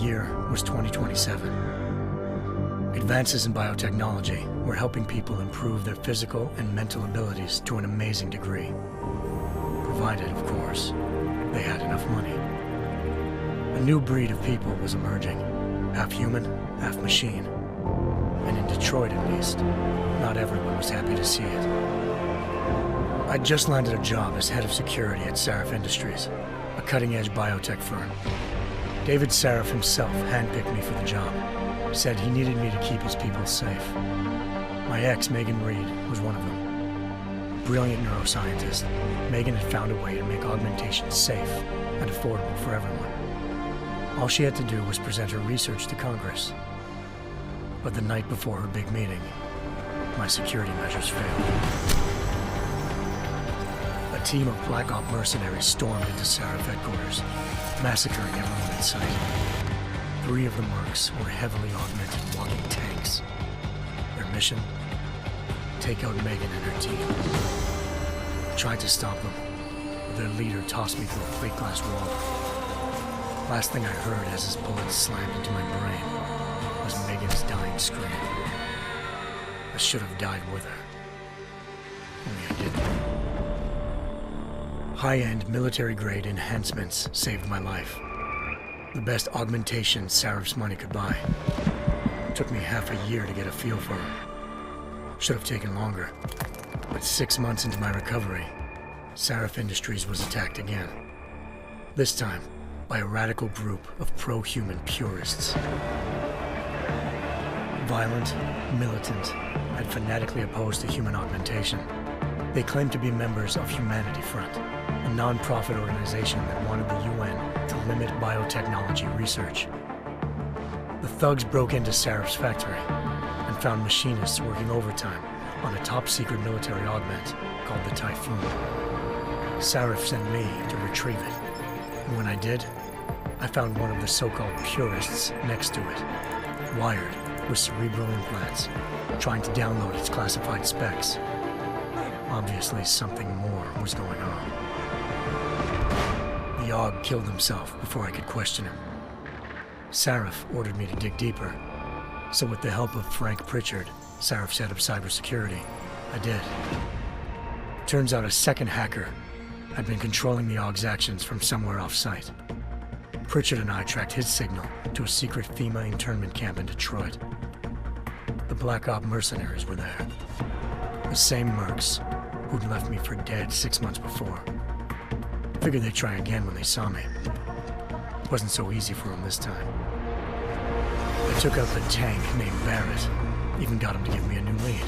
year was 2027. Advances in biotechnology were helping people improve their physical and mental abilities to an amazing degree. Provided, of course, they had enough money. A new breed of people was emerging, half human, half machine. And in Detroit, at least, not everyone was happy to see it. I'd just landed a job as head of security at Sarif Industries, a cutting-edge biotech firm. David Sarif himself handpicked me for the job, said he needed me to keep his people safe. My ex, Megan Reed, was one of them. Brilliant neuroscientist, Megan had found a way to make augmentation safe and affordable for everyone. All she had to do was present her research to Congress. But the night before her big meeting, my security measures failed. A team of Black Op mercenaries stormed into Sarif headquarters, massacring everyone in sight. 3 of the mercs were heavily augmented walking tanks. Their mission? Take out Megan and her team. I tried to stop them, but their leader tossed me through a plate glass wall. Last thing I heard as his bullets slammed into my brain was Megan's dying scream. I should have died with her. Only I didn't. High-end military-grade enhancements saved my life. The best augmentation Sarif's money could buy. It took me half a year to get a feel for her. Should have taken longer. But 6 months into my recovery, Sarif Industries was attacked again. This time, by a radical group of pro-human purists. Violent, militant, and fanatically opposed to human augmentation. They claimed to be members of Humanity Front, a non-profit organization that wanted the UN to limit biotechnology research. The thugs broke into Sarif's factory and found machinists working overtime on a top-secret military augment called the Typhoon. Sarif sent me to retrieve it, and when I did, I found one of the so-called purists next to it, wired with cerebral implants, trying to download its classified specs. Obviously, something more was going on. The Aug killed himself before I could question him. Sarif ordered me to dig deeper, so with the help of Frank Pritchard, Sarif's head of cybersecurity, I did. Turns out a second hacker had been controlling the Aug's actions from somewhere off-site. Pritchard and I tracked his signal to a secret FEMA internment camp in Detroit. The Black Op mercenaries were there. The same mercs who'd left me for dead 6 months before. Figured they'd try again when they saw me. Wasn't so easy for them this time. I took out the tank named Barrett, even got him to give me a new lead.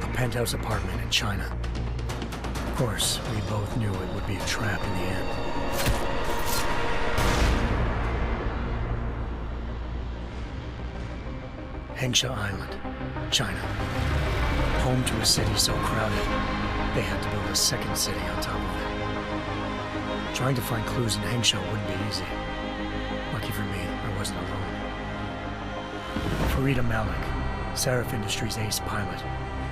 A penthouse apartment in China. Of course, we both knew it would be a trap in the end. Hengsha Island, China. Home to a city so crowded, they had to build a second city on top of it. Trying to find clues in Hengsha wouldn't be easy. Lucky for me, I wasn't alone. Farida Malik, Sarif Industries' ace pilot,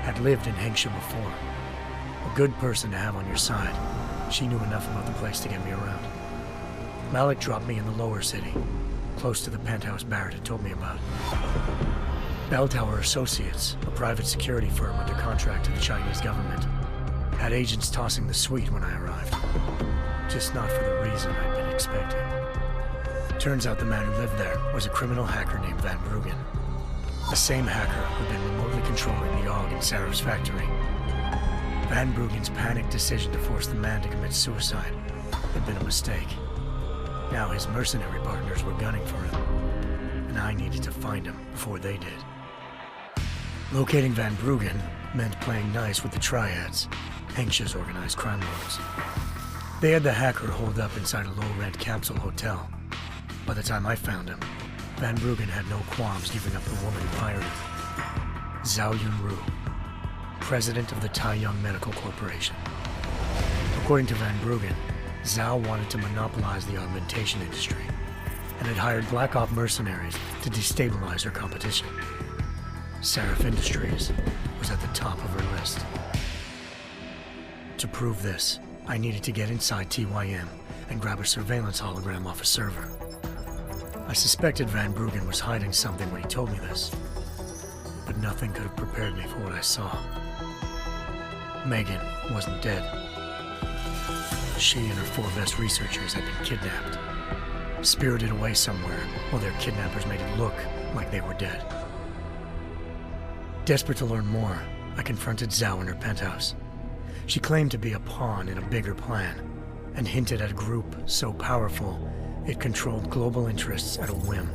had lived in Hengsha before. A good person to have on your side. She knew enough about the place to get me around. Malik dropped me in the lower city, close to the penthouse Barrett had told me about. Bell Tower Associates, a private security firm under contract to the Chinese government, had agents tossing the suite when I arrived. Just not for the reason I'd been expecting. Turns out the man who lived there was a criminal hacker named Van Bruggen. The same hacker who'd been remotely controlling the Aug in Sarif's factory. Van Bruggen's panicked decision to force the man to commit suicide had been a mistake. Now his mercenary partners were gunning for him, and I needed to find him before they did. Locating Van Bruggen meant playing nice with the Triads, Hengsha's organized crime lords. They had the hacker holed up inside a low-rent capsule hotel. By the time I found him, Van Bruggen had no qualms giving up the woman who hired him. Zhao Yunru, president of the Taiyang Medical Corporation. According to Van Bruggen, Zhao wanted to monopolize the augmentation industry and had hired Black Op mercenaries to destabilize her competition. Sarif Industries was at the top of her list. To prove this, I needed to get inside TYM and grab a surveillance hologram off a server. I suspected Van Bruggen was hiding something when he told me this, but nothing could have prepared me for what I saw. Megan wasn't dead. She and her 4 best researchers had been kidnapped, spirited away somewhere while their kidnappers made it look like they were dead. Desperate to learn more, I confronted Zhao in her penthouse. She claimed to be a pawn in a bigger plan, and hinted at a group so powerful it controlled global interests at a whim.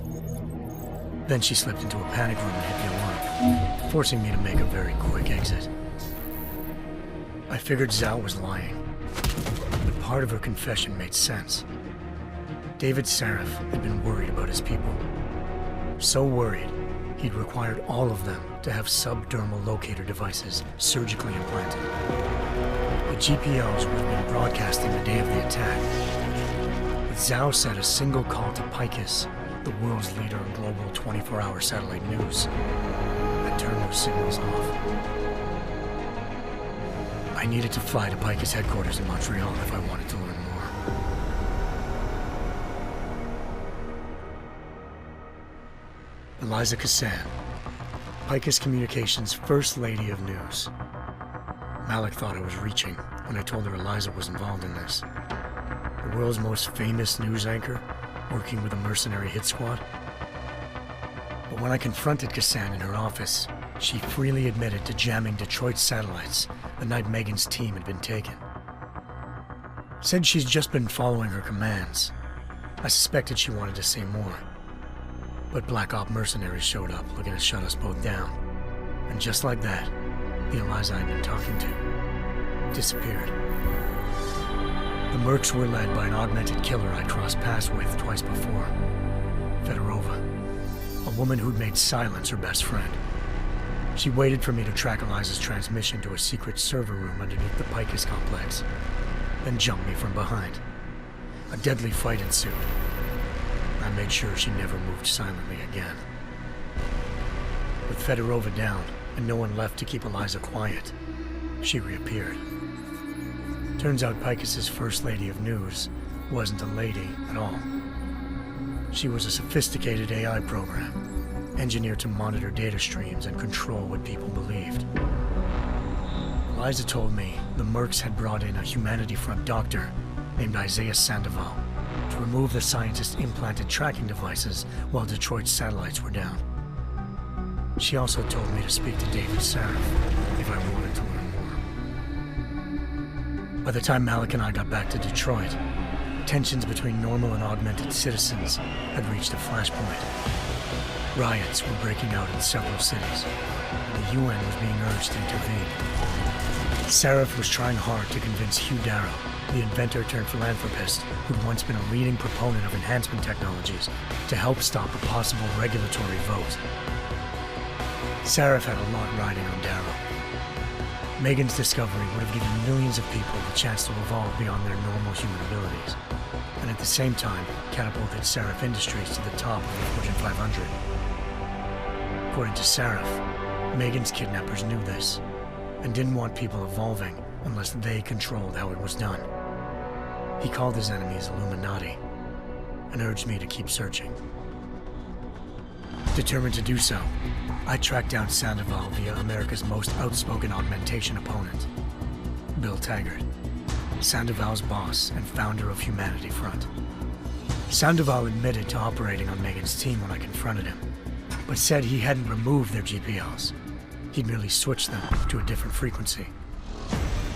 Then she slipped into a panic room and hit the alarm, forcing me to make a very quick exit. I figured Zhao was lying, but part of her confession made sense. David Sarif had been worried about his people. So worried, he'd required all of them to have subdermal locator devices surgically implanted. The GPOs would have been broadcasting the day of the attack. But Zhao said a single call to Picus, the world's leader in global 24-hour satellite news, had turned those signals off. I needed to fly to Picus headquarters in Montreal if I wanted to learn more. Eliza Cassan, Picus Communications' First Lady of News. Malik thought I was reaching when I told her Eliza was involved in this. The world's most famous news anchor, working with a mercenary hit squad. But when I confronted Cassan in her office, she freely admitted to jamming Detroit's satellites the night Megan's team had been taken. Said she's just been following her commands. I suspected she wanted to say more. But Black Op mercenaries showed up looking to shut us both down. And just like that, the Eliza I'd been talking to disappeared. The Mercs were led by an augmented killer I'd crossed paths with twice before, Fedorova, a woman who'd made silence her best friend. She waited for me to track Eliza's transmission to a secret server room underneath the Picus complex, then jumped me from behind. A deadly fight ensued. I made sure she never moved silently again. With Fedorova down, and no one left to keep Eliza quiet, she reappeared. Turns out Picus's First Lady of News wasn't a lady at all. She was a sophisticated AI program, engineered to monitor data streams and control what people believed. Eliza told me the Mercs had brought in a Humanity Front doctor named Isaiah Sandoval to remove the scientist's implanted tracking devices while Detroit's satellites were down. She also told me to speak to David Sarif if I wanted to learn more. By the time Malik and I got back to Detroit, tensions between normal and augmented citizens had reached a flashpoint. Riots were breaking out in several cities, and the UN was being urged to intervene. Sarif was trying hard to convince Hugh Darrow, the inventor-turned-philanthropist who'd once been a leading proponent of enhancement technologies, to help stop a possible regulatory vote. Sarif had a lot riding on Darrow. Megan's discovery would have given millions of people the chance to evolve beyond their normal human abilities, and at the same time catapulted Sarif Industries to the top of the Fortune 500. According to Sarif, Megan's kidnappers knew this, and didn't want people evolving unless they controlled how it was done. He called his enemies Illuminati, and urged me to keep searching. Determined to do so, I tracked down Sandoval via America's most outspoken augmentation opponent, Bill Taggart, Sandoval's boss and founder of Humanity Front. Sandoval admitted to operating on Megan's team when I confronted him, but said he hadn't removed their GPLs. He'd merely switched them to a different frequency.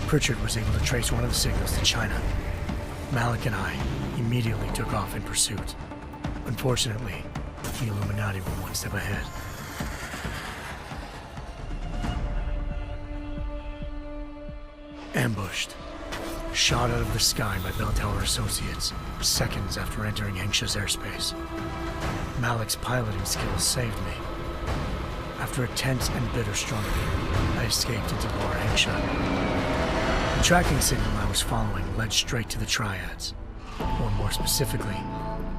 Pritchard was able to trace one of the signals to China. Malik and I immediately took off in pursuit. Unfortunately, the Illuminati were one step ahead. Ambushed. Shot out of the sky by Bell Tower Associates, seconds after entering Hengsha's airspace. Malik's piloting skills saved me. After a tense and bitter struggle, I escaped into Lower Hengsha. The tracking signal I was following led straight to the Triads, or more specifically,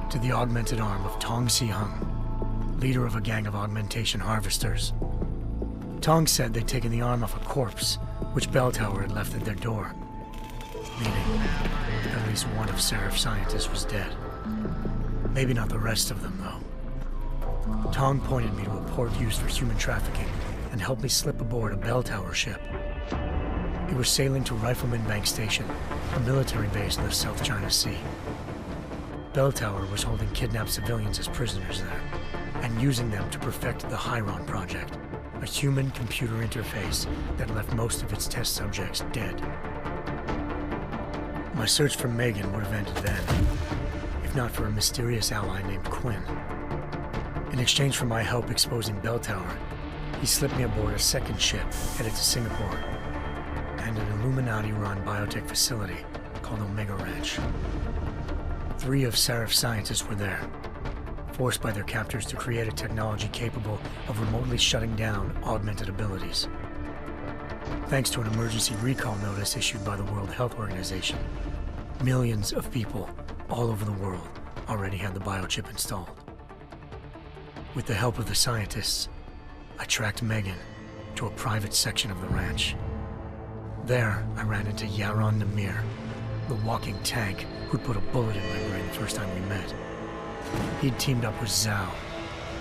to the augmented arm of Tong Si-hung, leader of a gang of augmentation harvesters. Tong said they'd taken the arm off a corpse, which Bell Tower had left at their door, meaning at least one of Sarif's scientists was dead. Maybe not the rest of them, though. Tong pointed me to a port used for human trafficking and helped me slip aboard a bell tower ship. It was sailing to Rifleman Bank Station, a military base in the South China Sea. Bell Tower was holding kidnapped civilians as prisoners there, and using them to perfect the Hyron Project, a human-computer interface that left most of its test subjects dead. My search for Megan would have ended then, if not for a mysterious ally named Quinn. In exchange for my help exposing Bell Tower, he slipped me aboard a second ship headed to Singapore and an Illuminati-run biotech facility called Omega Ranch. 3 of Seraph's scientists were there, forced by their captors to create a technology capable of remotely shutting down augmented abilities. Thanks to an emergency recall notice issued by the World Health Organization, millions of people all over the world already had the biochip installed. With the help of the scientists, I tracked Megan to a private section of the ranch. There, I ran into Yaron Namir, the walking tank who'd put a bullet in my brain the first time we met. He'd teamed up with Zhao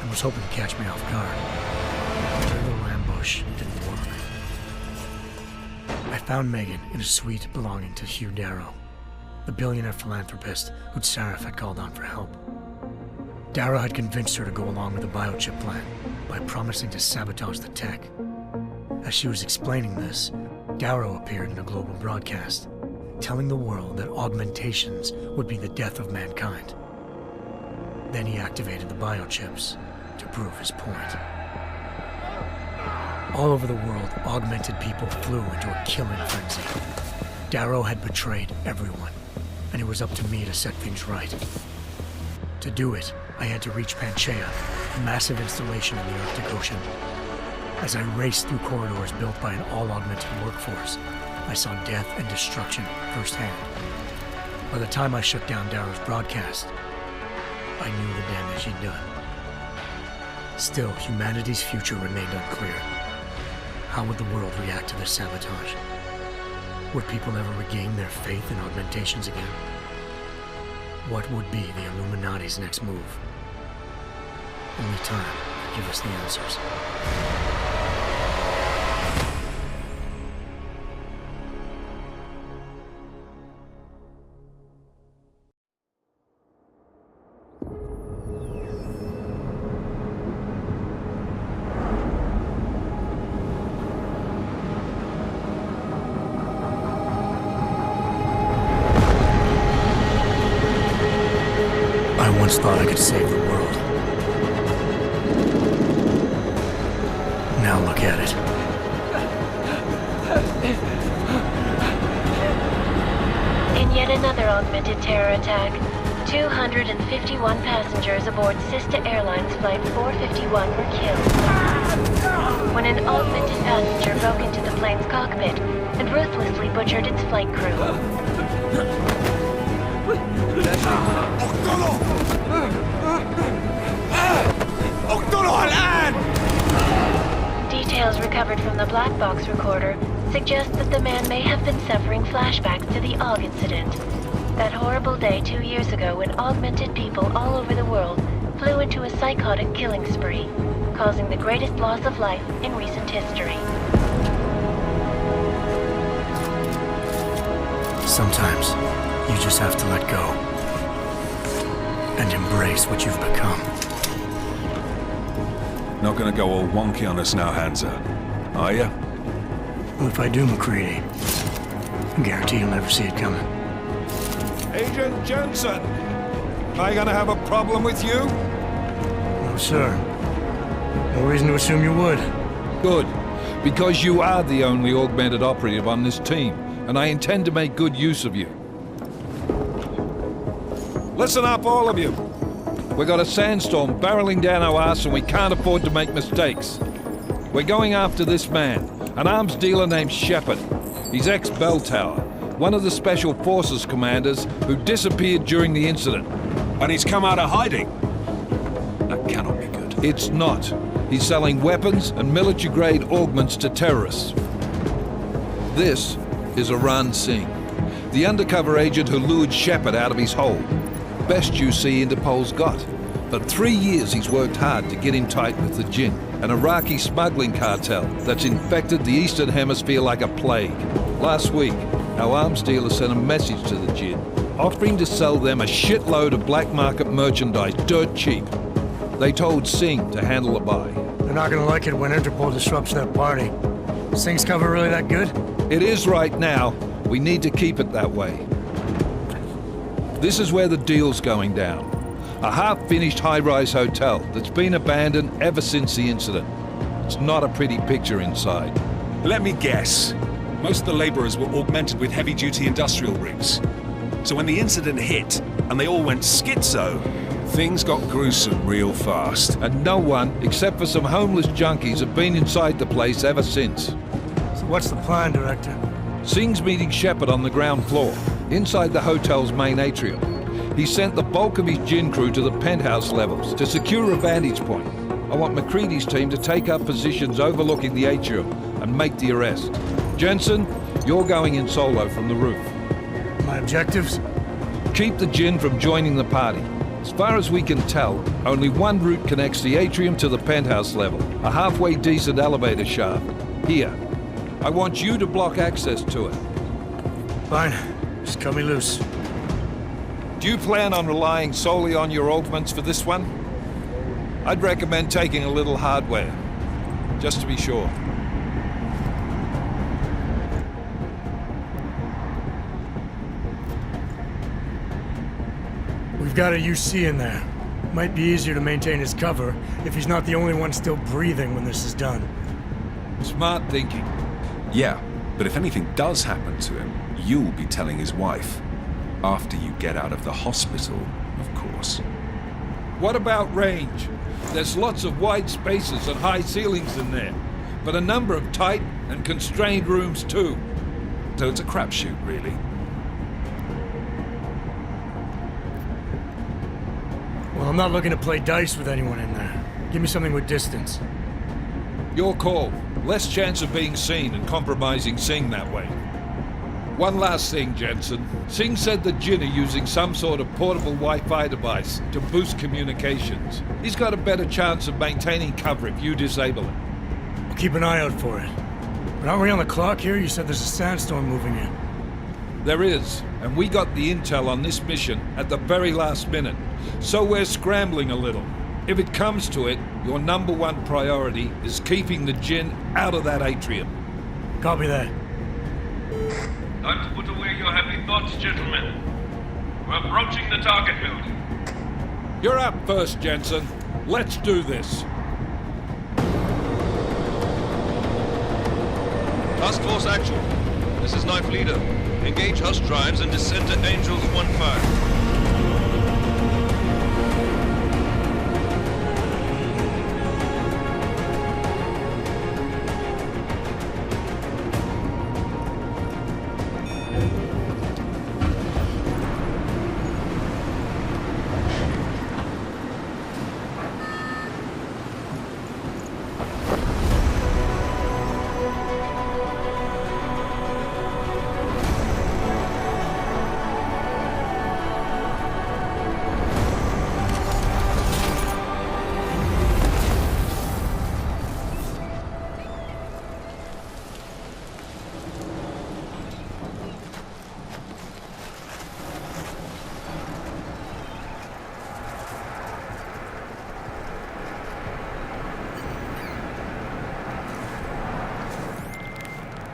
and was hoping to catch me off guard. Their little ambush didn't work. I found Megan in a suite belonging to Hugh Darrow, the billionaire philanthropist who'd Seraph had called on for help. Darrow had convinced her to go along with the biochip plan by promising to sabotage the tech. As she was explaining this, Darrow appeared in a global broadcast, telling the world that augmentations would be the death of mankind. Then he activated the biochips to prove his point. All over the world, augmented people flew into a killing frenzy. Darrow had betrayed everyone, and it was up to me to set things right. To do it, I had to reach Panchaea, a massive installation in the Arctic Ocean. As I raced through corridors built by an all-augmented workforce, I saw death and destruction firsthand. By the time I shut down Darrow's broadcast, I knew the damage he'd done. Still, humanity's future remained unclear. How would the world react to this sabotage? Would people ever regain their faith in augmentations again? What would be the Illuminati's next move? Only time could give us the answers. I once thought I could save the world. Now look at it. In yet another augmented terror attack, 251 passengers aboard Sister Airlines Flight 451 were killed when an augmented passenger broke into the plane's cockpit and ruthlessly butchered its flight crew. Details recovered from the black box recorder suggest that the man may have been suffering flashbacks to the Aug Incident. That horrible day 2 years ago when augmented people all over the world flew into a psychotic killing spree, causing the greatest loss of life in recent history. Sometimes, you just have to let go and embrace what you've become. Not gonna go all wonky on us now, Hansa, are ya? Well, if I do, McCready, I guarantee you'll never see it coming. Agent Jensen! Am I gonna have a problem with you? No, sir. No reason to assume you would. Good, because you are the only augmented operative on this team, and I intend to make good use of you. Listen up, all of you. We got a sandstorm barreling down our arse and we can't afford to make mistakes. We're going after this man, an arms dealer named Shepard. He's ex-Bell Tower, one of the Special Forces commanders who disappeared during the incident. And he's come out of hiding. That cannot be good. It's not. He's selling weapons and military-grade augments to terrorists. This is Aran Singh, the undercover agent who lured Shepard out of his hole. best UC Interpol's got. For 3 years he's worked hard to get in tight with the Jinn, an Iraqi smuggling cartel that's infected the Eastern Hemisphere like a plague. Last week, our arms dealer sent a message to the Jinn, offering to sell them a shitload of black market merchandise dirt cheap. They told Singh to handle the buy. They're not gonna like it when Interpol disrupts that party. Sing's cover really that good? It is right now. We need to keep it that way. This is where the deal's going down. A half-finished high-rise hotel that's been abandoned ever since the incident. It's not a pretty picture inside. Let me guess. Most of the laborers were augmented with heavy-duty industrial rigs. So when the incident hit, and they all went schizo, things got gruesome real fast. And no one, except for some homeless junkies, have been inside the place ever since. So what's the plan, Director? Singh's meeting Shepard on the ground floor, inside the hotel's main atrium. He sent the bulk of his Jinn crew to the penthouse levels to secure a vantage point. I want McCready's team to take up positions overlooking the atrium and make the arrest. Jensen, you're going in solo from the roof. My objectives? Keep the Jinn from joining the party. As far as we can tell, only one route connects the atrium to the penthouse level, a halfway decent elevator shaft. Here. I want you to block access to it. Fine. Just cut me loose. Do you plan on relying solely on your augments for this one? I'd recommend taking a little hardware, just to be sure. We've got a UC in there. Might be easier to maintain his cover if he's not the only one still breathing when this is done. Smart thinking. Yeah, but if anything does happen to him, you'll be telling his wife. After you get out of the hospital, of course. What about range? There's lots of wide spaces and high ceilings in there, but a number of tight and constrained rooms too. So it's a crapshoot, really. Well, I'm not looking to play dice with anyone in there. Give me something with distance. Your call. Less chance of being seen and compromising Singh that way. One last thing, Jensen. Singh said the Jinn are using some sort of portable Wi-Fi device to boost communications. He's got a better chance of maintaining cover if you disable it. I'll keep an eye out for it. But aren't we on the clock here? You said there's a sandstorm moving in. There is, and we got the intel on this mission at the very last minute. So we're scrambling a little. If it comes to it, your number one priority is keeping the Jinn out of that atrium. Copy that. Time to put away your happy thoughts, gentlemen. We're approaching the target building. You're up first, Jensen. Let's do this. Task Force Actual. This is Knife Leader. Engage Hush drives and descend to Angels 1-5.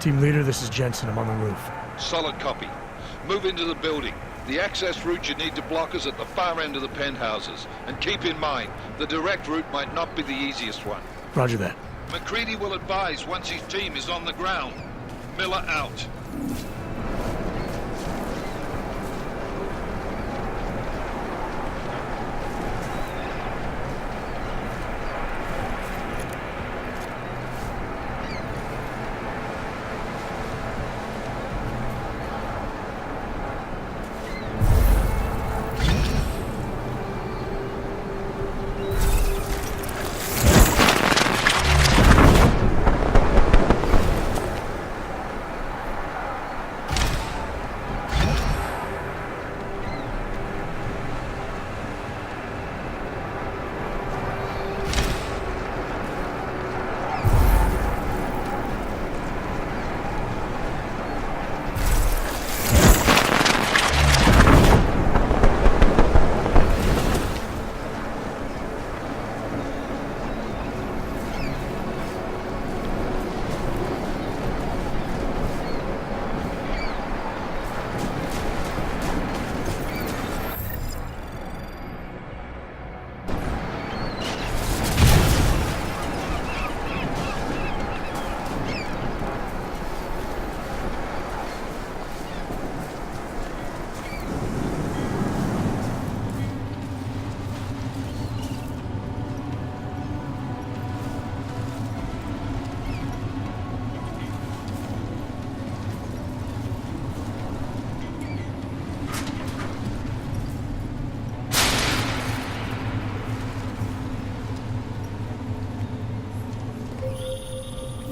Team leader, this is Jensen. I'm on the roof. Solid copy. Move into the building. The access route you need to block is at the far end of the penthouses. And keep in mind, the direct route might not be the easiest one. Roger that. McCready will advise once his team is on the ground. Miller out.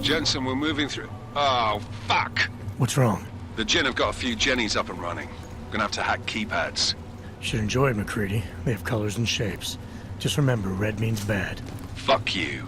Jensen, we're moving through... Oh, fuck! What's wrong? The Jinn have got a few Jennies up and running. Gonna have to hack keypads. Should enjoy it, McCready. They have colors and shapes. Just remember, red means bad. Fuck you.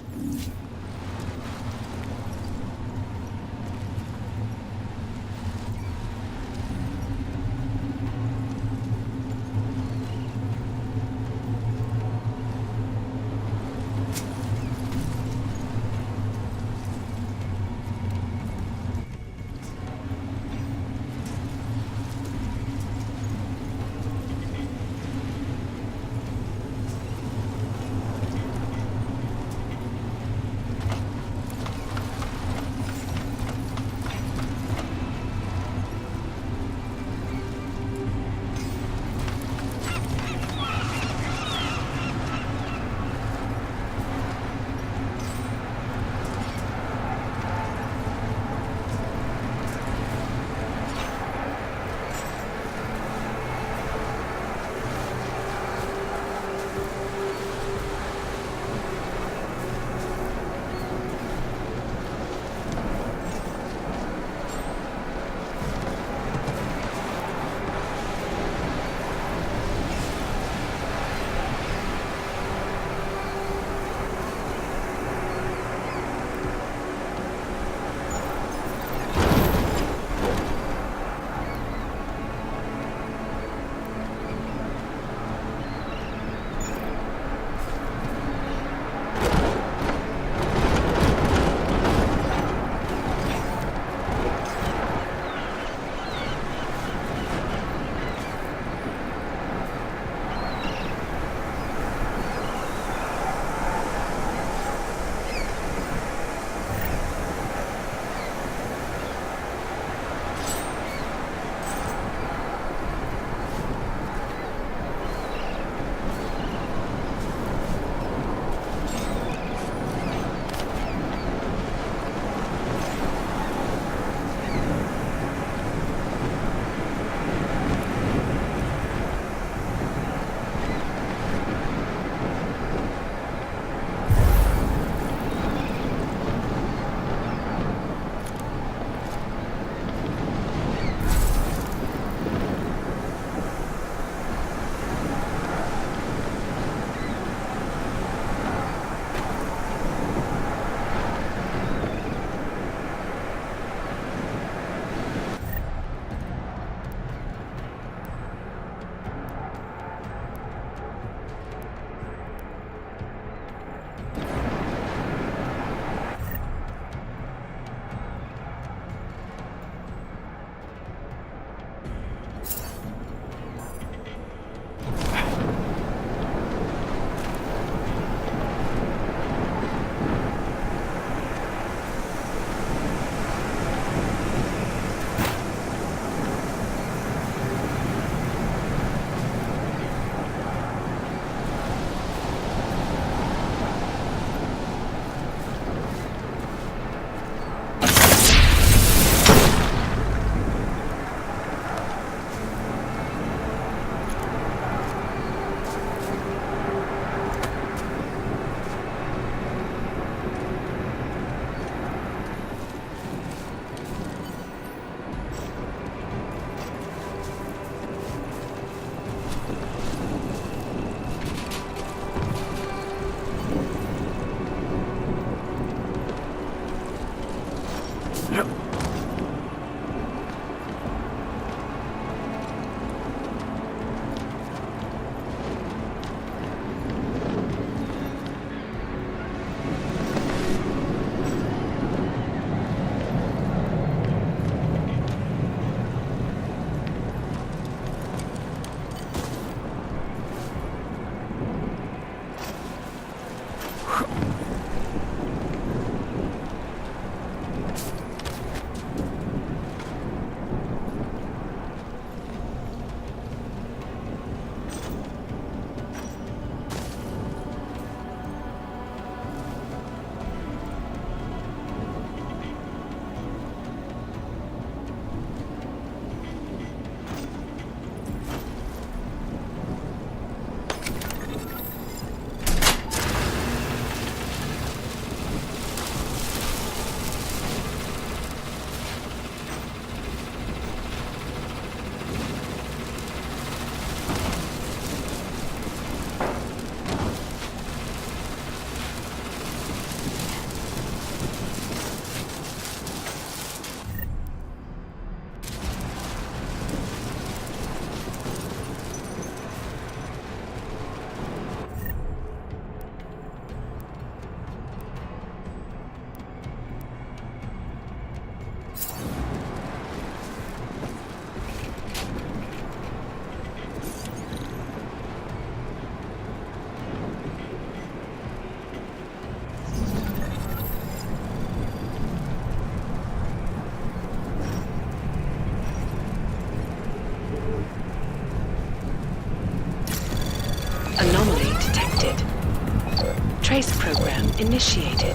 Trace program initiated.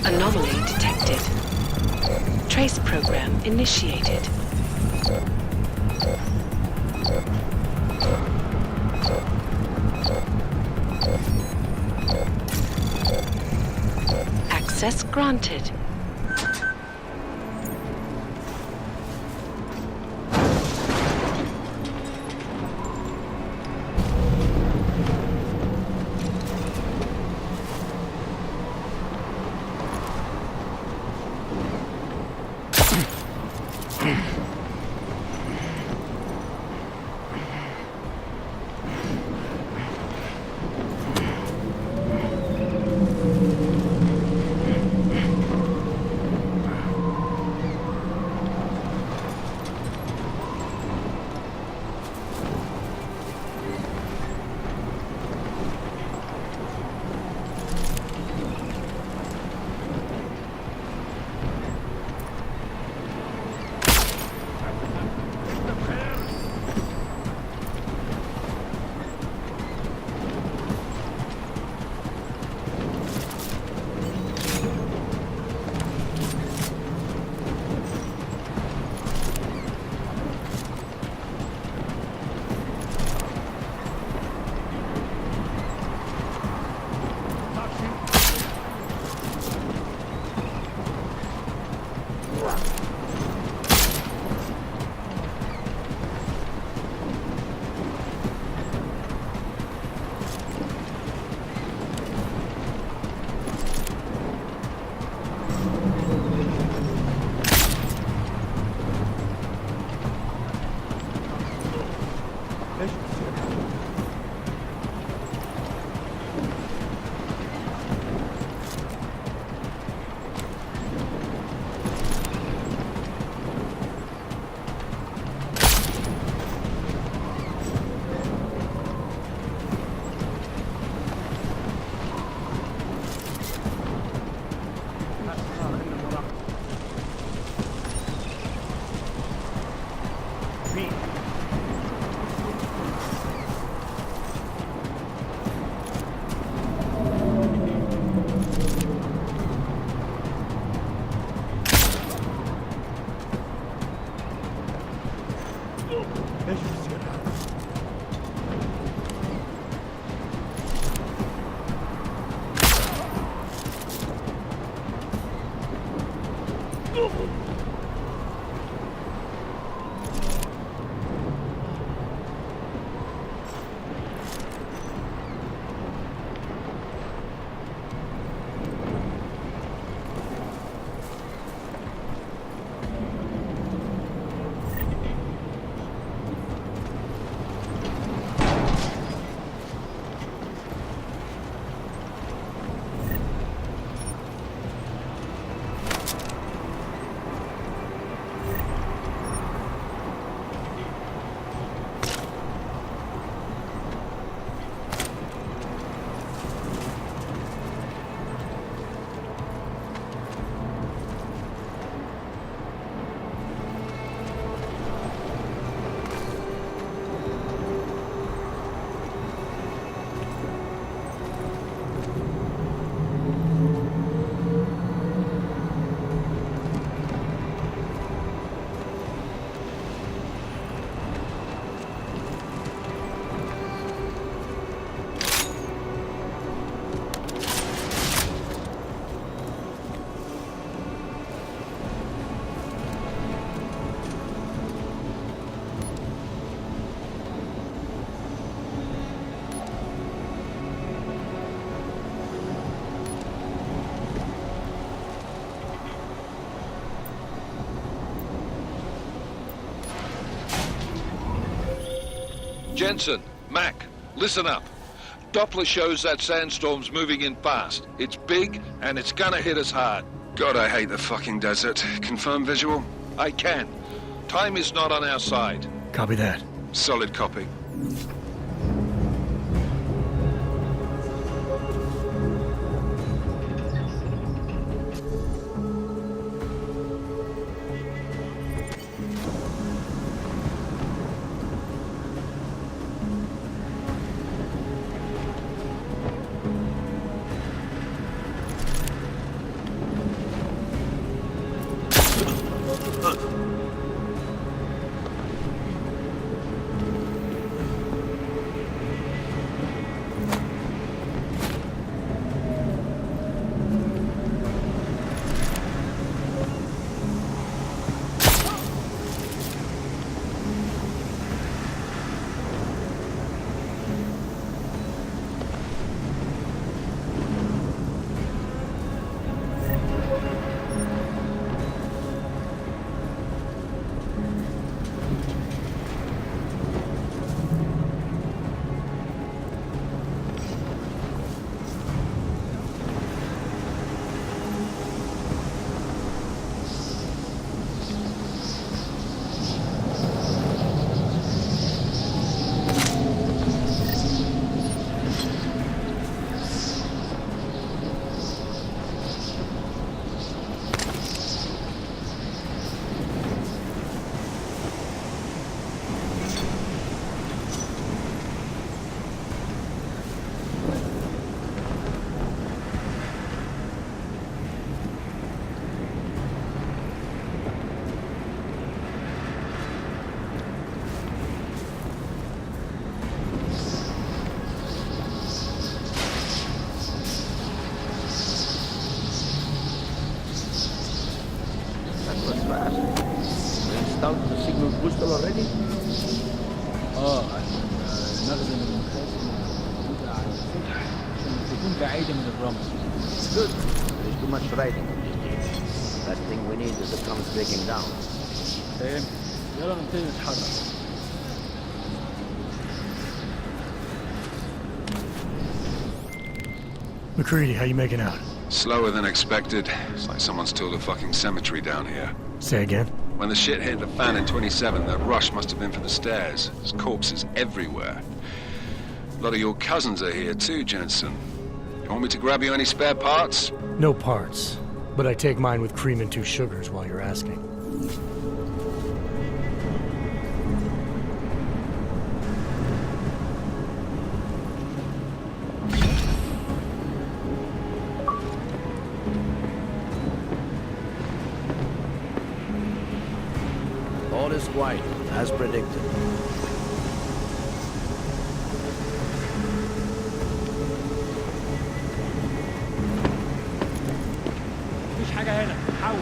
Anomaly detected. Trace program initiated. Access granted. Jensen, Mac, listen up. Doppler shows that sandstorm's moving in fast. It's big, and it's gonna hit us hard. God, I hate the fucking desert. Confirm visual? I can. Time is not on our side. Copy that. Solid copy. installed the signal booster already? المخزن المنخزن موجودة على السطح عشان تكون بعيدة من الرمل. Good. There's too much writing on these days. Last thing we need is the comes breaking down. فاهم؟ يلا نبتدي نتحرك. McCready, how you making out? Slower than expected. It's like someone's tilled a fucking cemetery down here. Say again? When the shit hit the fan in 27, the rush must have been for the stairs. There's corpses everywhere. A lot of your cousins are here too, Jensen. You want me to grab you any spare parts? No parts, but I take mine with cream and 2 sugars while you're asking. All is quiet, as predicted. مفيش حاجة هنا، حاول.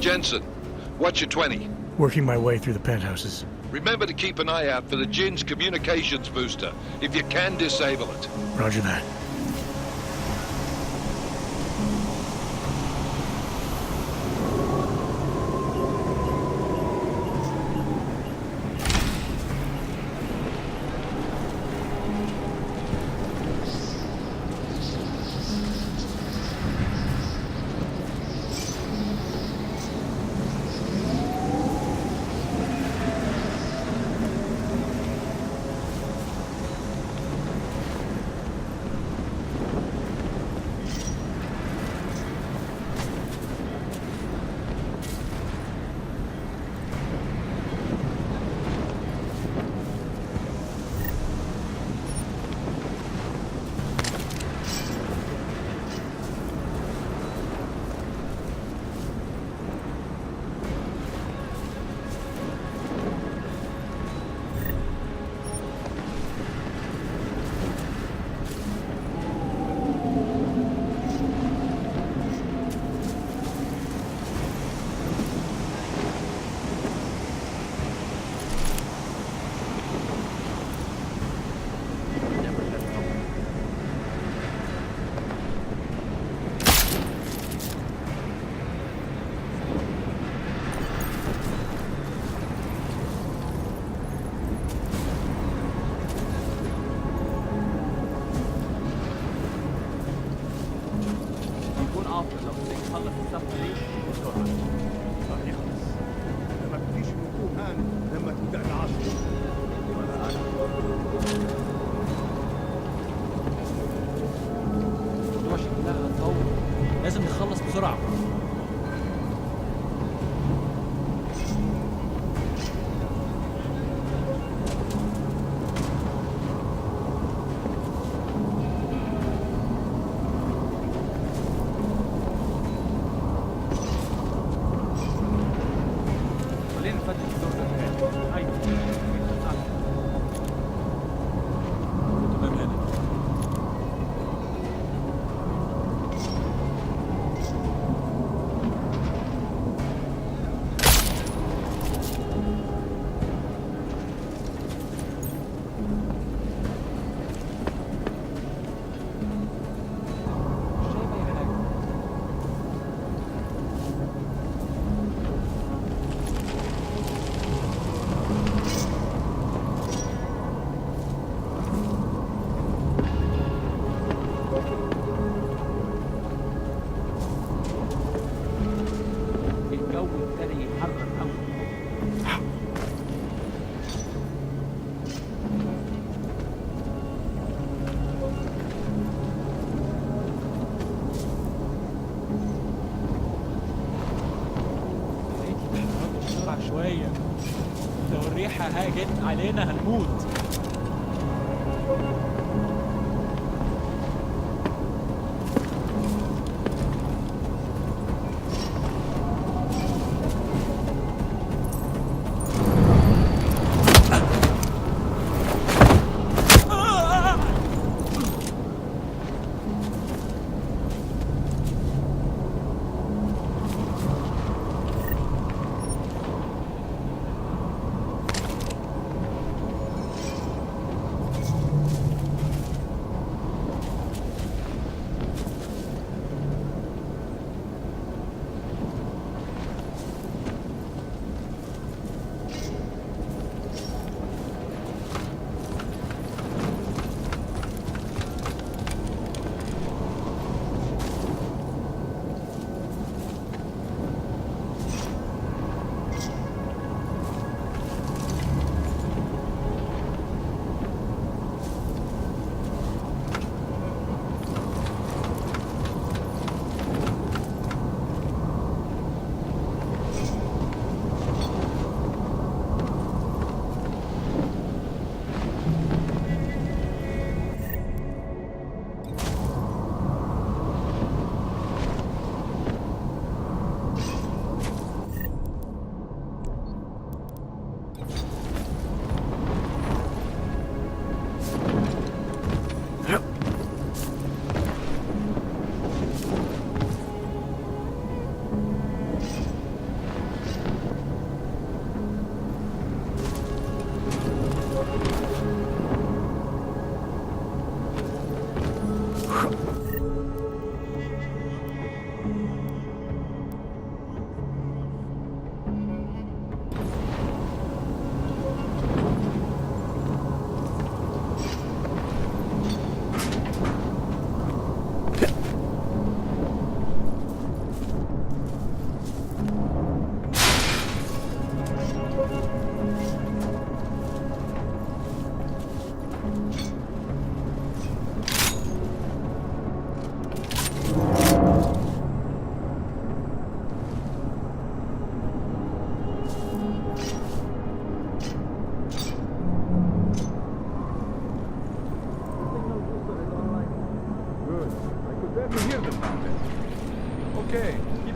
Jensen, what's your 20? Working my way through the penthouses. Remember to keep an eye out for the Jin's communications booster. If you can, disable it. Roger that. لازم نخلص بسرعة. خلينا نفتش الدور ده تاني. هاي. تمام هنا. شوية لو الريحة هاجت علينا هنموت.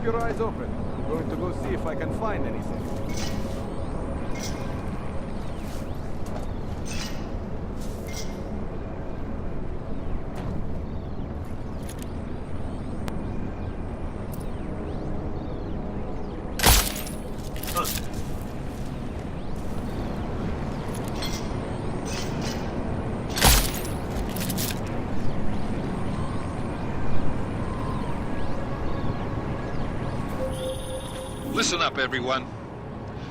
your eyes open. I'm going to go see if I can find anything. Listen up, everyone.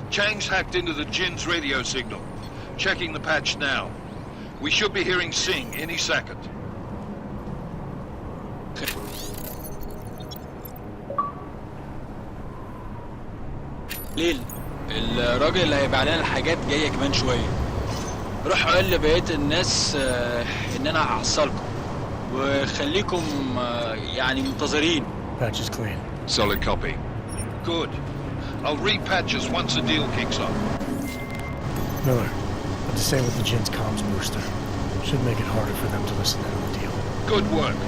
Chang's hacked into the Jin's radio signal. Checking the patch now. We should be hearing Sing any second. ليل الراجل اللي هيبيع لنا الحاجات جايه كمان شويه. روح قول لبقيه الناس ان انا هحصلكم وخليكم يعني منتظرين. Patch is clean. Solid copy. Good. I'll repatch us once the deal kicks off. Miller, I've disabled the Jin's comms booster. Should make it harder for them to listen in on the deal. Good work.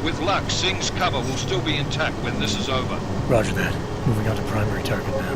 With luck, Sing's cover will still be intact when this is over. Roger that. Moving on to primary target now.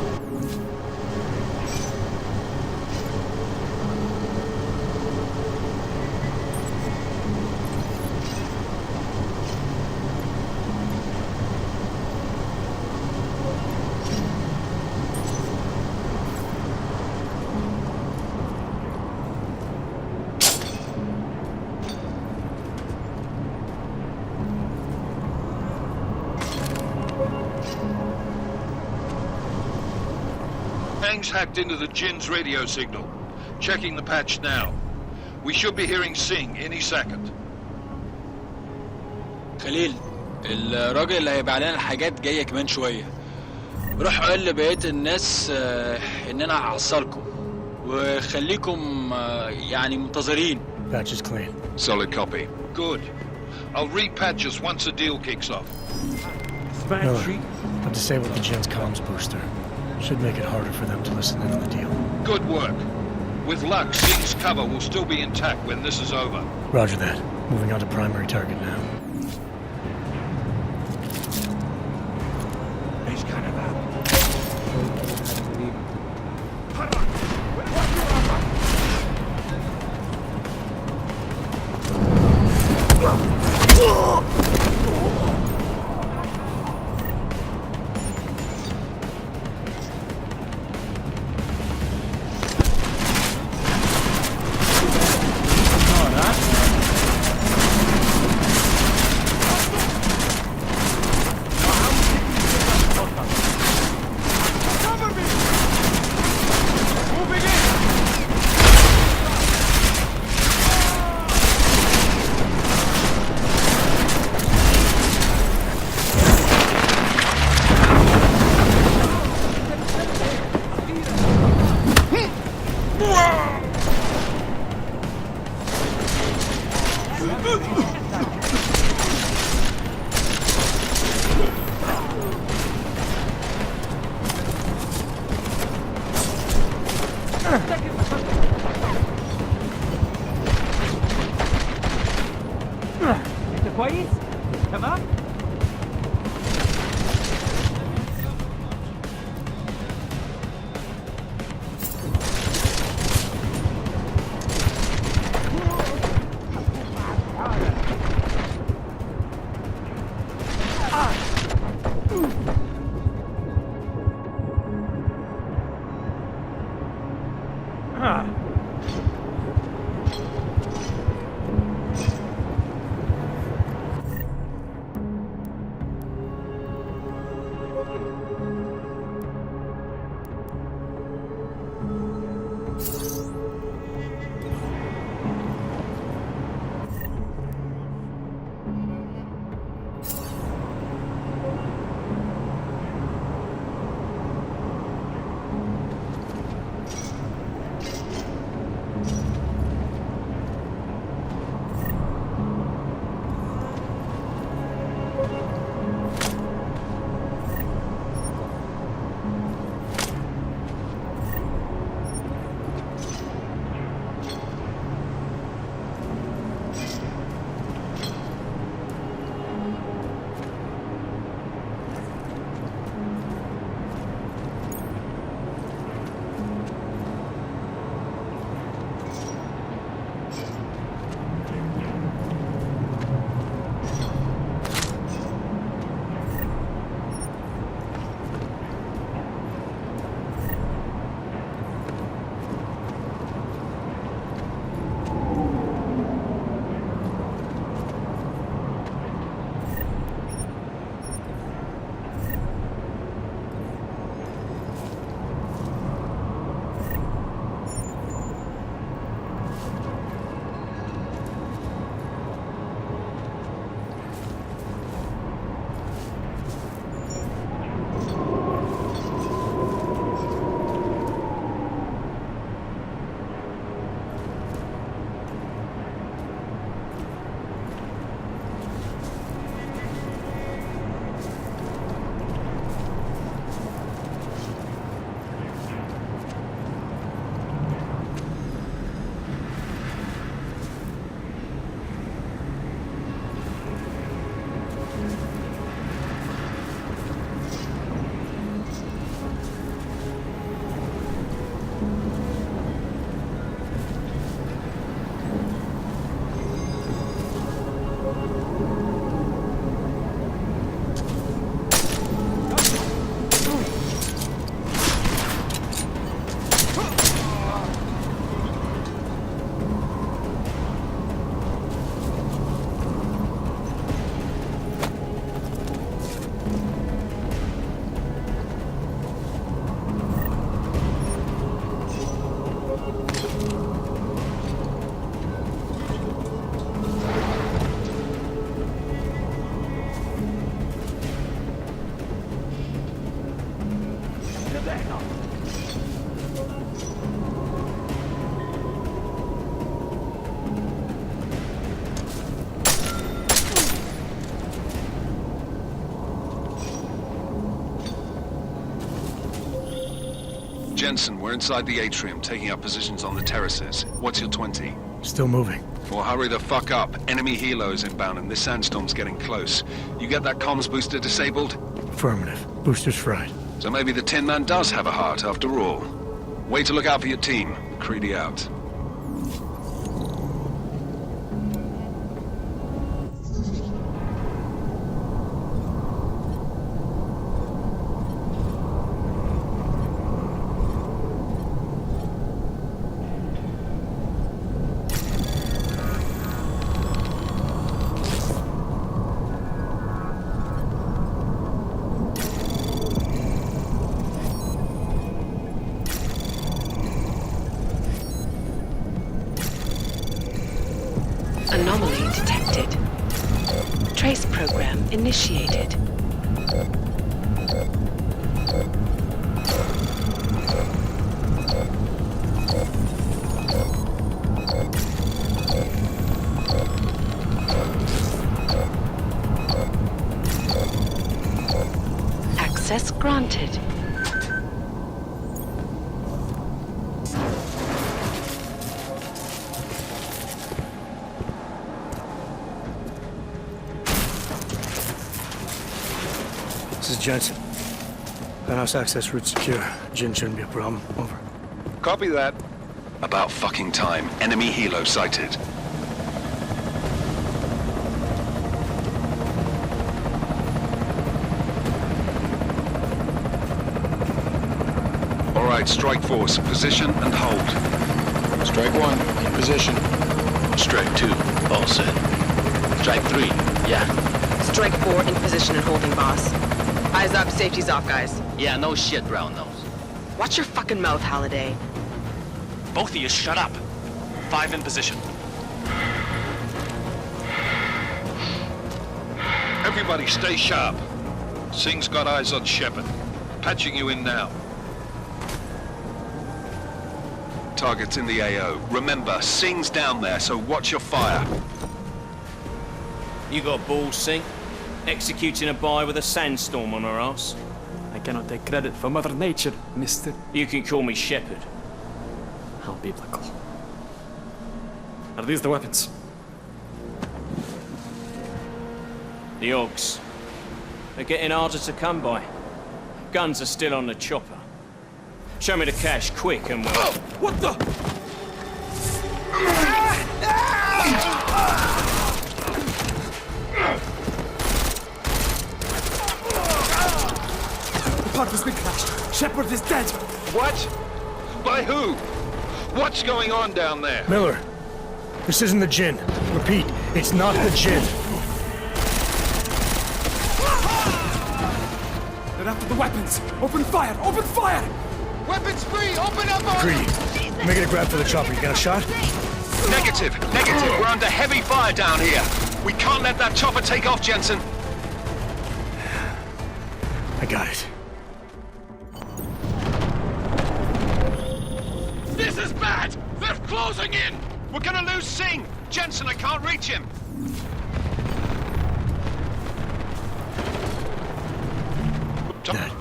Hang's hacked into the Jin's radio signal. Checking the patch now. We should be hearing Sing any second. خليل الراجل اللي هيبيع لنا الحاجات جايه كمان شويه. روح قول لبقيه الناس ان انا هحصلكم وخليكم يعني منتظرين. Patch is clean. Solid copy. Good. I'll repatch us once the deal kicks off. Miller, I've disabled the Jin's comms booster. Should make it harder for them to listen in on the deal. Good work. With luck, Sing's cover will still be intact when this is over. Roger that. Moving on to primary target now. انت كويس؟ تمام؟ Jensen, we're inside the atrium, taking up positions on the terraces. What's your 20? Still moving. Well, hurry the fuck up. Enemy helos inbound and this sandstorm's getting close. You get that comms booster disabled? Affirmative. Booster's fried. So maybe the Tin Man does have a heart after all. Way to look out for your team. Creedy out. Anomaly detected. Trace program initiated. Access granted. This is Jensen. Penthouse access route secure. Jin shouldn't be a problem. Over. Copy that. About fucking time. Enemy helo sighted. All right, strike force. Position and hold. Strike 1, in position. Strike 2, all set. Strike 3, yeah. Strike 4, in position and holding, boss. Eyes up, safety's off, guys. Yeah, no shit, brown nose. Watch your fucking mouth, Halliday. Both of you shut up. 5 in position. Everybody stay sharp. Singh's got eyes on Shepard. Patching you in now. Target's in the AO. Remember, Singh's down there, so watch your fire. You got balls, Singh? Executing a buy with a sandstorm on her ass? I cannot take credit for Mother Nature, mister. You can call me Shepard. How biblical. Are these the weapons? The Augs. They're getting harder to come by. Guns are still on the chopper. Show me the cash, quick, and we'll... Oh, what the? The park has been crashed. Shepard is dead. What? By who? What's going on down there? Miller, this isn't the Jinn. Repeat, it's not the Jinn. They're after the weapons. Open fire! Open fire! Weapons free! Open up on... Greedy, making a grab for the chopper. You got a shot? Negative. We're under heavy fire down here. We can't let that chopper take off, Jensen. I got it. This is bad! They're closing in! We're gonna lose Singh! Jensen, I can't reach him! Dead.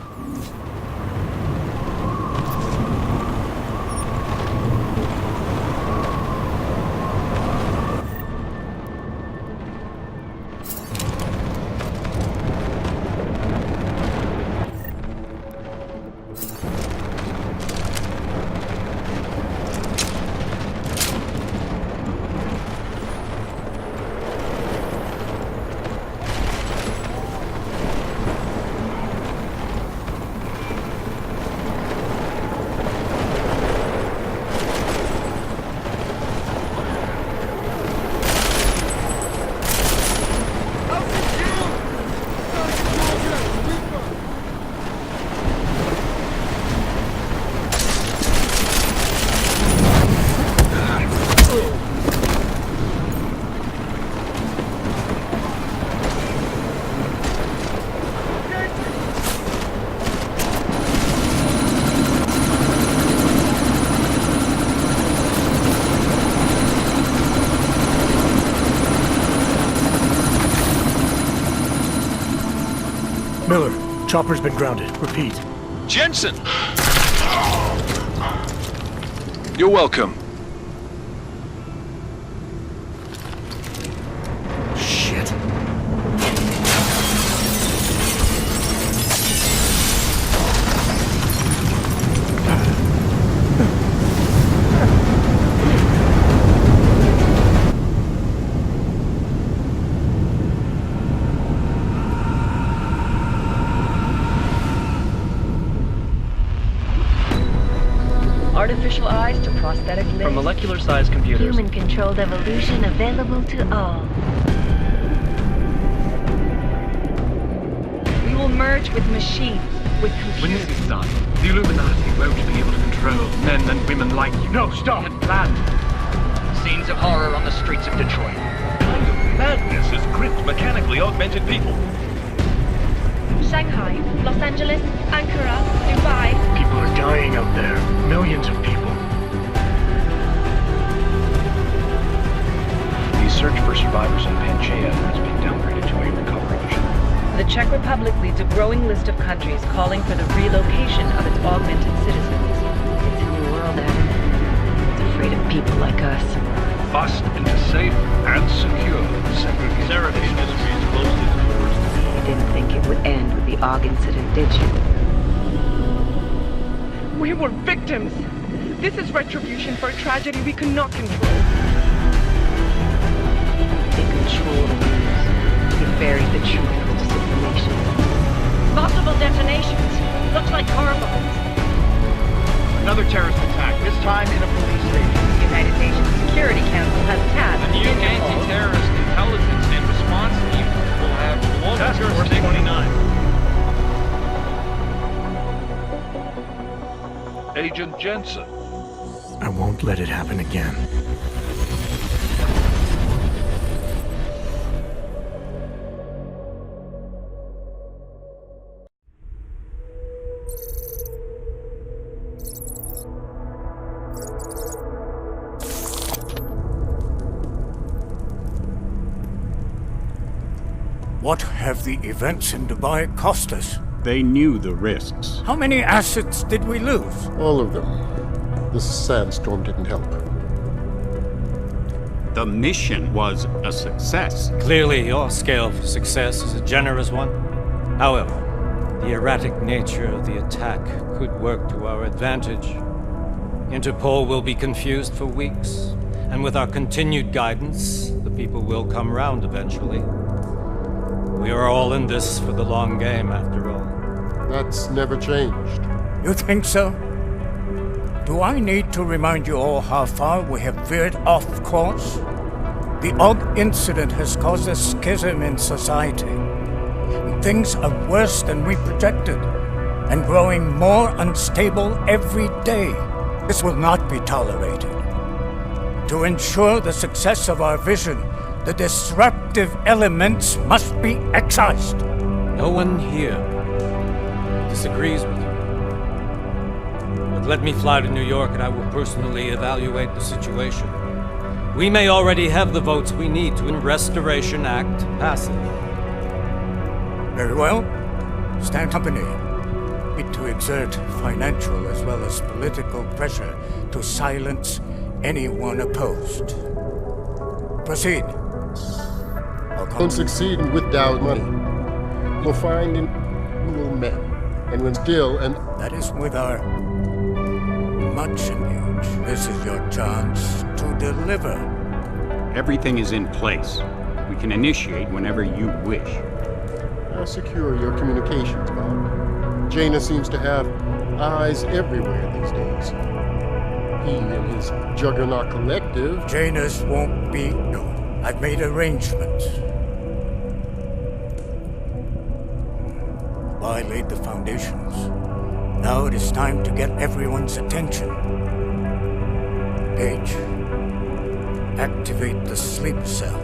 Miller, chopper's been grounded. Repeat. Jensen! You're welcome. Shit. Artificial eyes to prosthetic limbs. From molecular-sized computers. Human-controlled evolution available to all. We will merge with machines, with computers. When this is done, the Illuminati won't be able to control men and women like you. No, stop! We had planned. Scenes of horror on the streets of Detroit. What kind of madness has gripped mechanically augmented people? Shanghai, Los Angeles, Ankara, Dubai. People are dying out there. Millions of people. The search for survivors in Pangaea has been downgraded to a recovery mission. The Czech Republic leads a growing list of countries calling for the relocation of its augmented citizens. It's a new world, Adam. It's afraid of people like us. Bust into safe and secure segregation. Seraphine Industries closest towards the You didn't think it would end with the Aug Incident, did you? We were victims. This is retribution for a tragedy we could not control. They control the news. They buried the truth with disinformation. Multiple detonations. Looks like car bombs. Another terrorist attack, this time in a police station. The United Nations Security Council has tasked A new anti-terrorist intelligence and response team will have global jurisdiction. 29. Agent Jensen. I won't let it happen again. What have the events in Dubai cost us? They knew the risks. How many assets did we lose? All of them. This sandstorm didn't help. The mission was a success. Clearly, your scale of success is a generous one. However, the erratic nature of the attack could work to our advantage. Interpol will be confused for weeks, and with our continued guidance, the people will come round eventually. We are all in this for the long game, after all. That's never changed. You think so? Do I need to remind you all how far we have veered off course? The Aug Incident has caused a schism in society. Things are worse than we projected, and growing more unstable every day. This will not be tolerated. To ensure the success of our vision, the disruptive elements must be excised. No one here disagrees with you. But let me fly to New York and I will personally evaluate the situation. We may already have the votes we need to Restoration Act passage. Very well. Stand company. Need to exert financial as well as political pressure to silence anyone opposed. Proceed. Don't succeed without money. We'll find individual men, and when still, and that is with our much age. This is your chance to deliver. Everything is in place. We can initiate whenever you wish. I'll secure your communications, Bob. Jaina seems to have eyes everywhere these days. He and his Juggernaut Collective. Jaina's won't be. No, I've made arrangements. I laid the foundations. Now it is time to get everyone's attention. Page, activate the sleep cell.